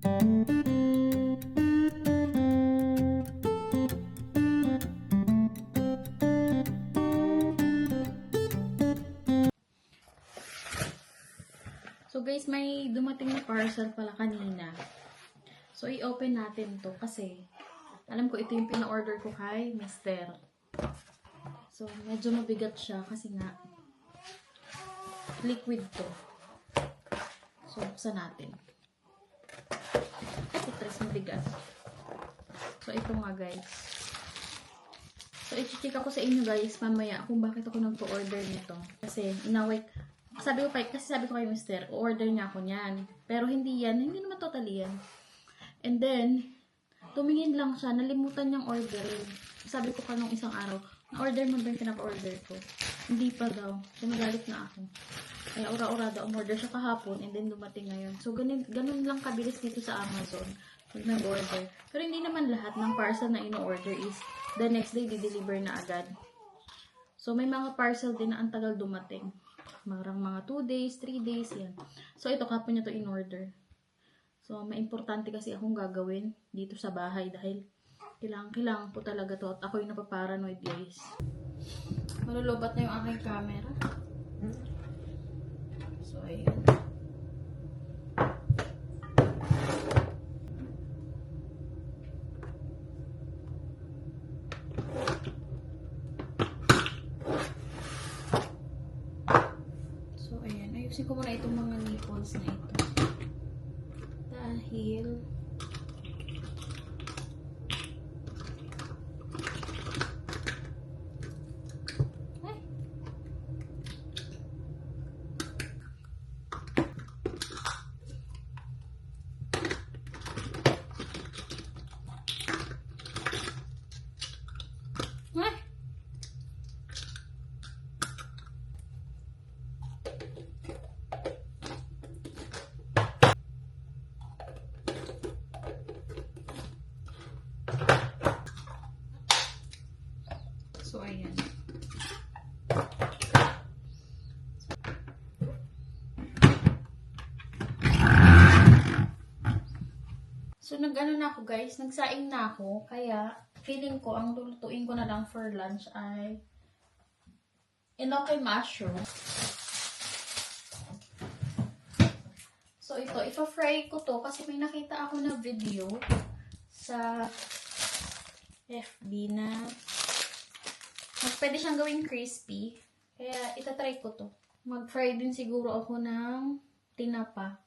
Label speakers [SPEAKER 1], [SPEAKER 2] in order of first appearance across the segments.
[SPEAKER 1] So guys, may dumating na parcel pala kanina. So i-open natin to kasi alam ko ito yung pina-order ko kay Mister. So medyo mabigat siya kasi nga liquid to. So buksan natin. Ito tres mabigat. So ito nga guys. So i-check ako sa inyo guys mamaya kung bakit ako nagpo-order nito. Kasi sabi ko kay Mister, order niya ako niyan. Pero hindi naman totally yan. And then, tumingin lang siya, nalimutan niyang orderin. Sabi ko kanong isang araw, na-order mo ba yung pinaka-order ko? Hindi pa daw. So, nagalit na ako. Kaya ura-urada, umorder siya kahapon and then dumating ngayon. So, ganun lang kabilis dito sa Amazon pag nag-order. Pero hindi naman lahat ng parcel na ino-order is the next day, di-deliver na agad. So, may mga parcel din na ang tagal dumating. Marang mga 2 days, 3 days, yan. So, ito kapon niya to in-order. So, may importante kasi akong gagawin dito sa bahay dahil kailangan po talaga to at ako yung napaparanoid guys. Malulubat na yung aking camera. So, ayan. Ayusin ko muna itong mga nipples na ito. Dahil so, ayan. So, nag-ano na ako guys, nagsaing na ako. Kaya, feeling ko, ang lulutuin ko na lang for lunch ay enoki mushroom. So, ito, ipa-fry ko to kasi may nakita ako na video sa FB na pwede siyang gawing crispy. Kaya, itatry ko to. Mag-fry din siguro ako ng tinapa.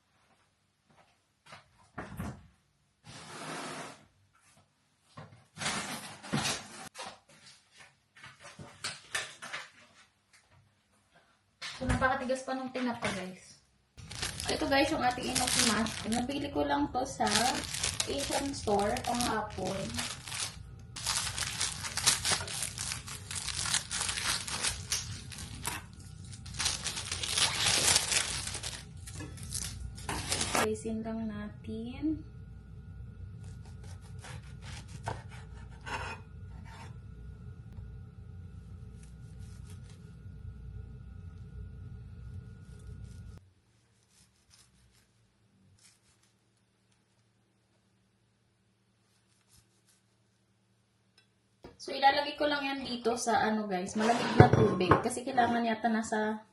[SPEAKER 1] So, napakatigas pa ng tinapa, guys. So, ito guys, yung ating enoki mushroom. Nabili ko lang to sa Asian store kahapon. Slicein lang natin. So, ilalagay ko lang yan dito sa guys, malamig na tubig. Kasi kailangan yata nasa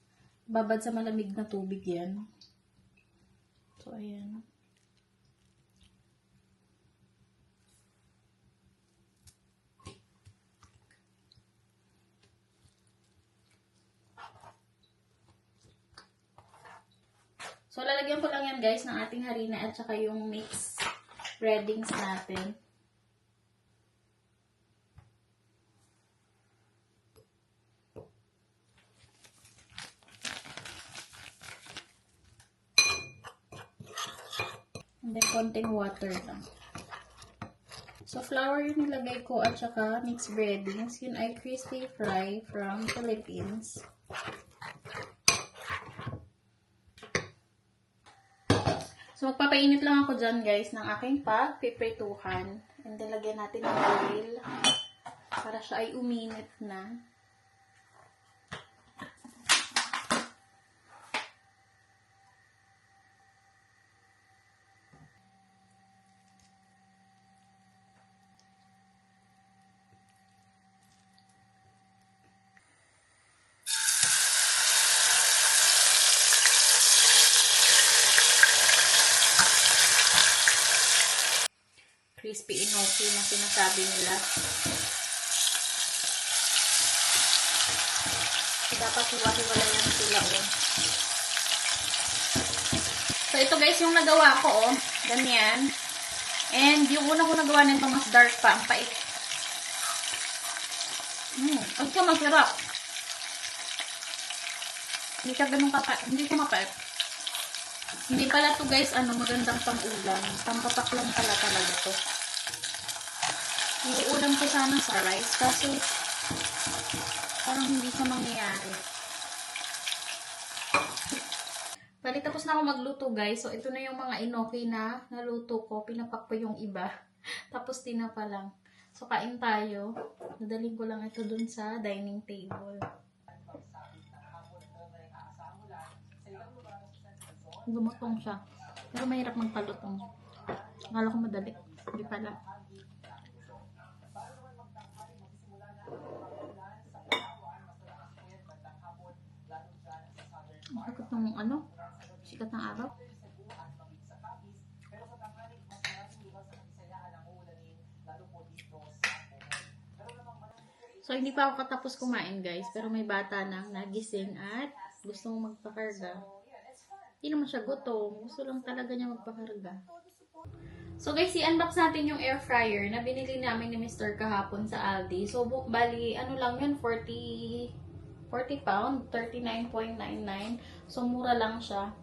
[SPEAKER 1] babad sa malamig na tubig yan. So, ayan. So, lalagyan ko lang yan guys ng ating harina at saka yung mixed breadings natin. And then, konting water lang. So, flour yung nilagay ko at saka mixed breadings. Yun ay crispy fry from Philippines. So, magpapainit lang ako dyan, guys, ng aking pagpiprituhan. And then, lagyan natin ng oil para siya ay uminit na. crispy enoki na sinasabi nila. So, dapat hiwa-hiwalayan sila, oh. So, ito guys, yung nagawa ko, oh. Ganyan. And, yung una ko nagawa nito, mas dark pa. Ang pait. Ang ka masarap. Hindi ka ganun hindi ko mapait. Hindi pala to guys, magandang pang-ulam. Pampapak lang pala talaga to. Iuulam ko sana sa rice, kasi parang hindi siya mangyayari. Bali, tapos na ako magluto guys. So, ito na yung mga enoki na naluto ko. Pinapak ko yung iba. Tapos, tinapa lang. So, kain tayo. Nadaling ko lang ito dun sa dining table. Lumutong siya. Pero mahirap magpalutong. Akala ko madali. Hindi pala. Makakot ng sikat ng araw. So, hindi pa ako katapos kumain guys. Pero may bata nang nagising at gusto mong magpakarga. Hindi naman siya gutom. Gusto lang talaga niya magpakarga. So guys, i-unbox natin yung air fryer na binili namin ni Mr. kahapon sa Aldi. So, bali, lang yun, 40 pound, 39.99. So, mura lang siya.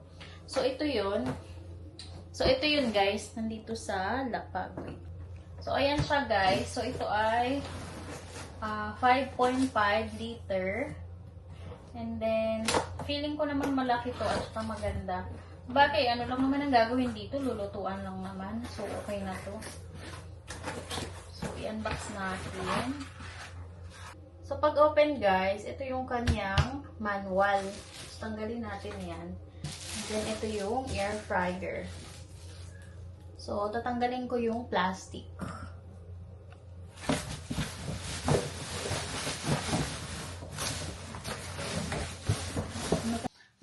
[SPEAKER 1] So, ito yun. So, ito yun guys. Nandito sa lapag. So, ayan siya guys. So, ito ay 5.5 liter. And then, feeling ko naman malaki to at saka maganda. Bagay, lang naman ang gagawin dito. Lulutuan lang naman. So, okay na to. So, i-unbox natin. So, pag open guys, ito yung kanyang manual. So, tanggalin natin yan. And then, ito yung air fryer. So, tatanggalin ko yung plastic.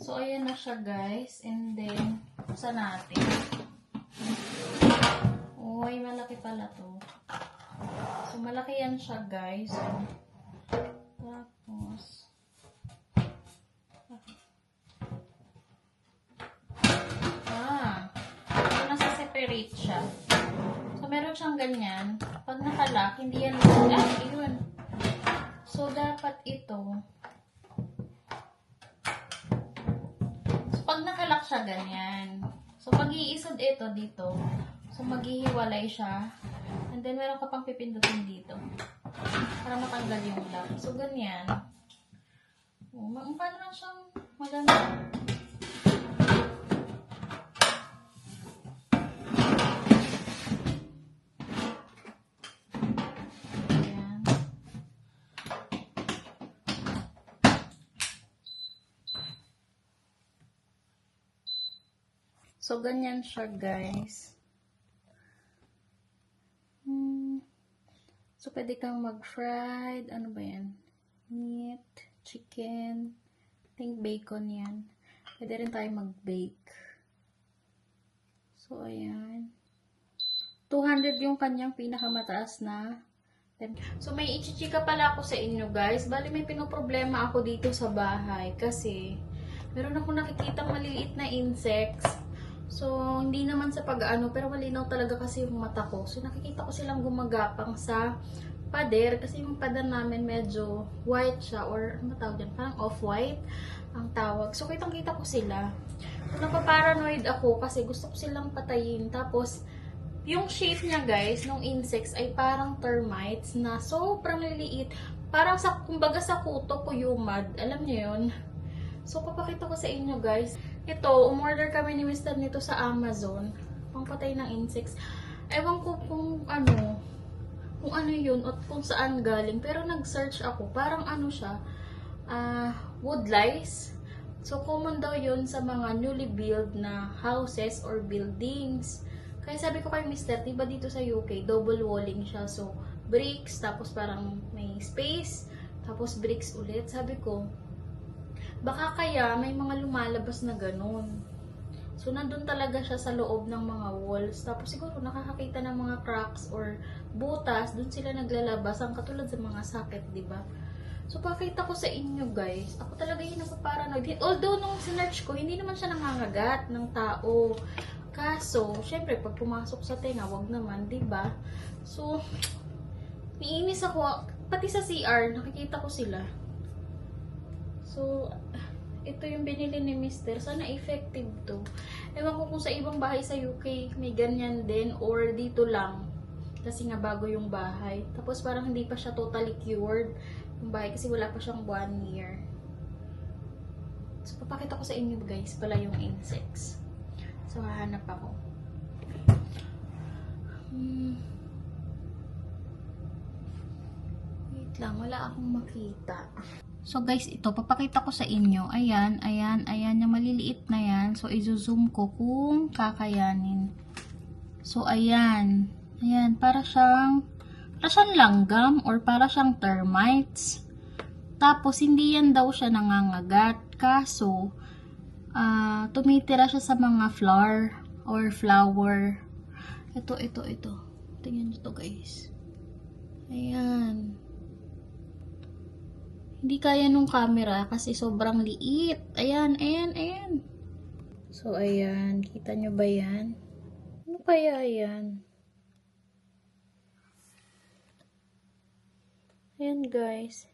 [SPEAKER 1] So, ayan na siya guys. And then, buksan natin. Uy, malaki pala to. So, malaki yan siya guys. Tapos, ito nasa separate siya. So, meron siyang ganyan. Pag nakalock, hindi yan yun. So, dapat ito. Pag nakalock siya, ganyan. So, pag iisod ito dito, so, maghihiwalay siya. And then, meron ka pang pipindutin dito. Para matanggal yung lock. So, ganyan. Paano lang siyang maganda. Ayan. So, ganyan siya, guys. So, pwede kang mag-fried. Ano ba yan? Meat, chicken, I think bacon yan. Pwede rin tayo mag-bake. So, ayan. 200 yung kanyang pinakamataas na. So, may ichichika pala ako sa inyo, guys. Bali, may pinoproblema ako dito sa bahay. Kasi, meron ako nakikitang maliliit na insects. So, hindi naman sa pag-ano, pero malinaw talaga kasi yung mata ko. So, nakikita ko silang gumagapang sa pader. Kasi yung pader namin medyo white siya. Or, ano tawag yan? Parang off-white ang tawag. So, kitang-kita ko sila. So, napaparanoid ako kasi gusto ko silang patayin. Tapos, yung shape niya, guys, ng insects ay parang termites na sobrang liliit. Parang kumbaga sa kuto, kuyumad. Alam niyo yun? So, papakita ko sa inyo, guys. Ito, umorder kami ni Mr. nito sa Amazon. Pangpatay ng insects. Ewan ko kung ano yun at kung saan galing. Pero nag-search ako. Parang ano siya, wood lice. So, common daw yun sa mga newly built na houses or buildings. Kaya sabi ko kay Mr., diba dito sa UK, double walling siya. So, bricks, tapos parang may space, tapos bricks ulit. Sabi ko, baka kaya may mga lumalabas na ganun. So, nandun talaga siya sa loob ng mga walls. Tapos, siguro nakakakita ng mga cracks or butas. Dun sila naglalabas. Ang katulad sa mga socket, diba? So, pakita ko sa inyo, guys. Ako talaga yung napaparanoid. Although, nung sinearch ko, hindi naman siya nangangagat ng tao. Kaso, syempre, pag pumasok sa tenga, wag naman, diba? So, niinis ako. Pati sa CR, nakikita ko sila. So, ito yung binili ni Mr. Sana effective to. Ewan ko kung sa ibang bahay sa UK may ganyan din or dito lang. Kasi nga bago yung bahay. Tapos parang hindi pa siya totally cured yung bahay kasi wala pa siyang 1 year. So papakita ko sa inyo guys pala yung insects. So hahanap ako. Wait lang, wala akong makita. So guys, ito, papakita ko sa inyo. Ayan, ayan, ayan, yung maliliit na yan. So, i-zoom ko kung kakayanin. So, ayan. Ayan, para siyang langgam or para siyang termites. Tapos, hindi yan daw siya nangangagat. Kaso, tumitira siya sa mga flower or flower. Ito. Tingnan nyo to guys. Ayan. Hindi kaya nung camera kasi sobrang liit. Ayan. So, ayan. Kita nyo ba yan? Ano kaya yan? Ayan, guys.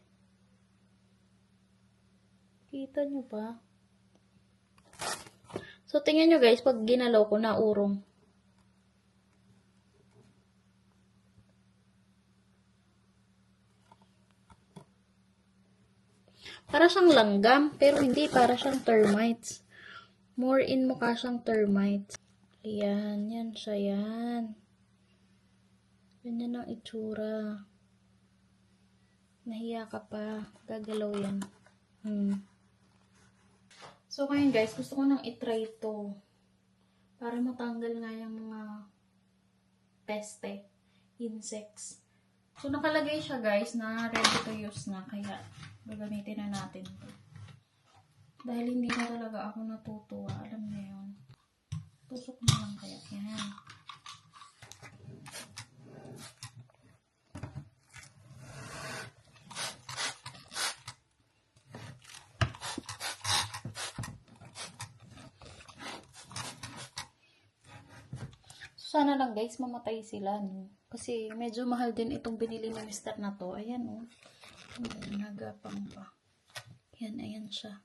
[SPEAKER 1] Kita nyo ba? So, tingnan nyo, guys. Pag ginalaw ko, naurong. Para siyang langgam, pero hindi para siyang termites. More in mukha siyang termites. Ayan, yan siya yan. Ganyan ang itsura. Nahiya ka pa. Gagalaw yan. So, ngayon guys, gusto ko nang itry ito. Para matanggal nga yung mga peste, insects. So, nakalagay siya guys na ready to use na. Kaya, gagamitin na natin ito. Dahil hindi na talaga ako natutuwa. Alam niyo yun. Tusok na lang kaya. Yan. So, sana lang guys, mamatay sila. No? Kasi medyo mahal din itong binili ni Mr. na to. Ayan o. Nagapang pa. Yan, ayan siya.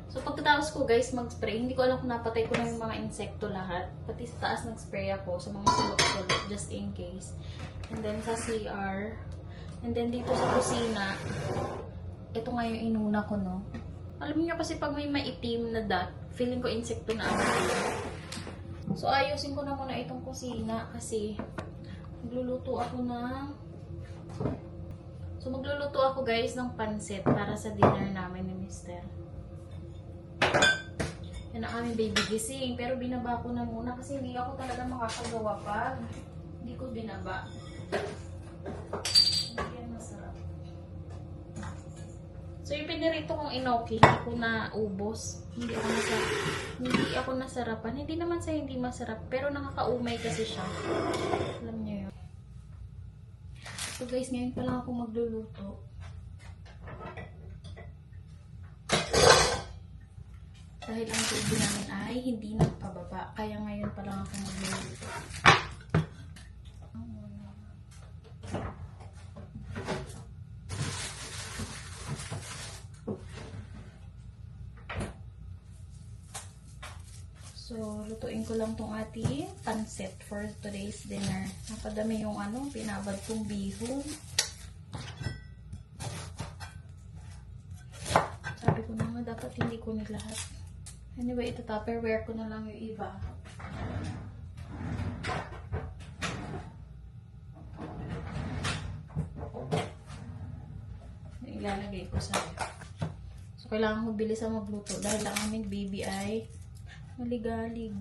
[SPEAKER 1] So, pagkatapos ko guys mag-spray, hindi ko alam kung napatay ko na yung mga insekto lahat. Pati sa taas nag-spray ako sa mga sulok-sulok just in case. And then sa CR. And then dito sa kusina, ito nga yung inuna ko, no? Alam niyo kasi pag may maitim na dot, feeling ko insekto na ako. So, ayusin ko na muna itong kusina kasi magluluto ako guys ng pansit para sa dinner namin ni Mr. Yan ang aming baby gising. Pero binaba ko na muna kasi hindi ako talaga makakagawa pag hindi ko binaba. Yan masarap. So, yung pinirito kong inoki, hindi ko na ubos. Hindi ako nasarapan. Hindi naman sa hindi masarap, pero nakakaumay kasi siya. Alam niyo yun. So guys, ngayon pa lang ako magluluto. Dahil ang baby namin ay hindi nagpababa. Kaya ngayon pa lang ako magluluto. So, lutuin ko lang tong ating pansit for today's dinner. Napadami yung binabad kong bihon. Sabi ko na nga, dapat hindi ko lahat. Anyway, ito tupperware ko na lang yung iba. Ilalagay ko sa... So, kailangan ko bilisan magluto dahil ang aming baby ay maligalig.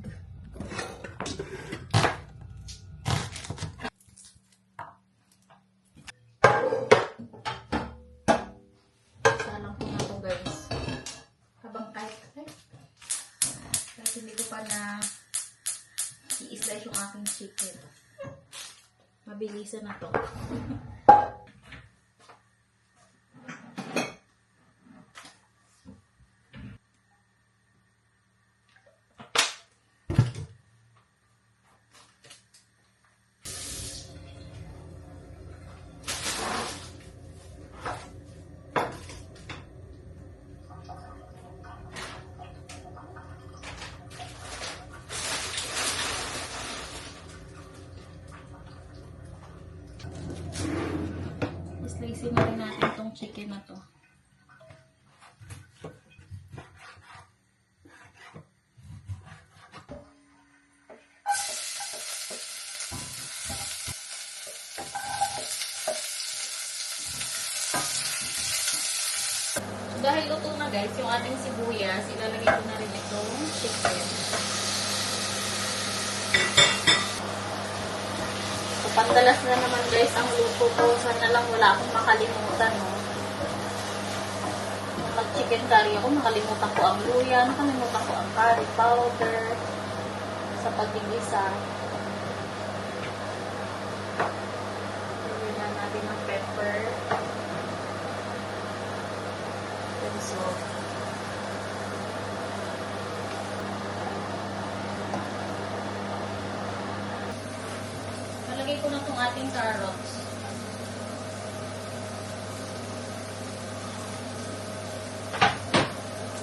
[SPEAKER 1] chicken. Mabilisan na to. Slicein na rin natin itong chicken na to. So, dahil luto na guys, yung ating sibuyas, ilalagay ko na rin itong chicken. Pandalas na naman guys ang luto ko. Sana lang wala akong makalimutan. No? Mag-chicken curry ako, nakalimutan ko ang luya, nakalimutan ko ang curry powder sa pag-igisa. Lagyan na natin ng pepper. And salt. Nalagay ko na itong ating carrots.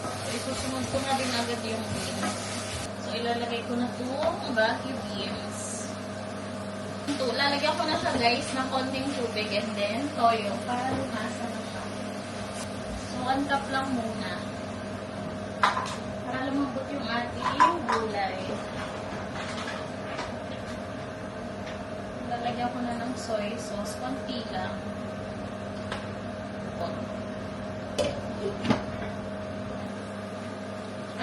[SPEAKER 1] So, isusunod ko na din agad yung beans. So, ilalagay ko na itong bahi beans. Ito, lalagyan ko na siya guys ng konting tubig and then toyo para lumasa na siya. So, 1 cup lang muna. Para lumambot yung ating gulay. Lalagyan ko na ng soy sauce, konti lang.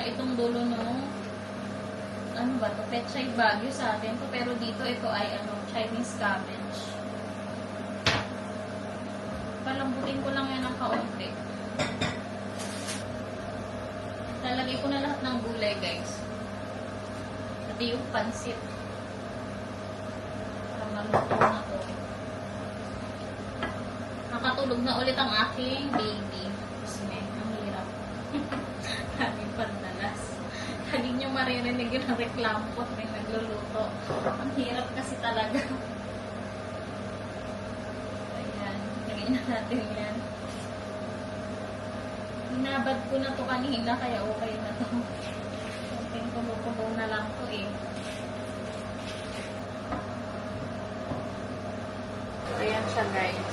[SPEAKER 1] Itong dulo nung ano ba to? Pechay Baguio sa atin to, pero dito ito ay Chinese cabbage. Palambutin ko lang yan ng kaunti. Lalagay ko na lahat ng gulay guys. Pati yung pansit. Maluto na to. Nakatulog na ulit ang aking baby. Kasi ang hirap. Laging pandalas. Lagi nyo maririnig yung reklamo ko may nagluluto. Ang hirap kasi talaga. Ayan. Lagyan na natin yan. Hinabad ko na to kanina kaya okay na to. Kunting kulo-kulo na lang to eh. Ayan siya guys.